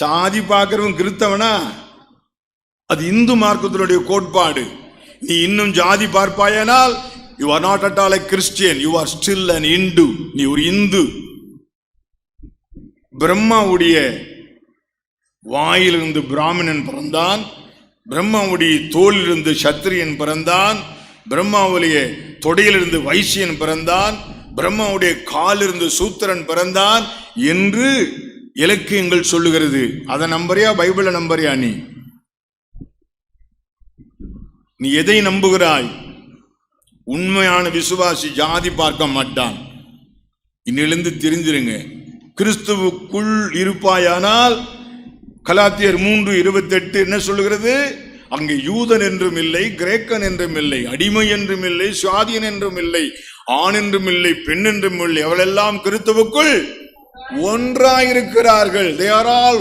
சாதி பார்க்கிறவன் கிறிஸ்தவனா? அது இந்து மார்க்கத்தினுடைய கோட்பாடு. நீ இன்னும் ஜாதி பார்ப்பாயானால் you are not at all a Christian, you are still an Hindu. நீ ஒரு இந்து. பிரம்மாவுடைய வாயிலிருந்து பிராமணன் பிறந்தான், பிரம்மாவுடைய தோலிலிருந்து சத்திரியன் பிறந்தான், பிரம்மாவுடைய தொடையிலிருந்து வைசியன் பிறந்தான், பிரம்மாவுடைய காலிலிருந்து சூத்திரன் பிறந்தான் என்று இலக்கியங்கள் சொல்லுகிறது. அதை நம்புறியா? பைபிளை நம்புறியா? நீ எதை நம்புகிறாய்? உண்மையான விசுவாசி ஜாதி பார்க்க மாட்டான். இன்னிலிருந்து தெரிஞ்சிருங்க. கிறிஸ்துவுக்குள் இருப்பாயானால் கலாத்தியர் 3:28 என்ன சொல்லுகிறது? அங்கே யூதன் என்றும் இல்லை, கிரேக்கன் என்றும் இல்லை, அடிமை என்றும் இல்லை, சுவாதியன் என்றும் இல்லை, ஆண் என்றும் இல்லை, பெண் என்றும் இல்லை, அவளெல்லாம் கிறிஸ்துவுக்குள் ஒன்றாயிருக்கிறார்கள். They are all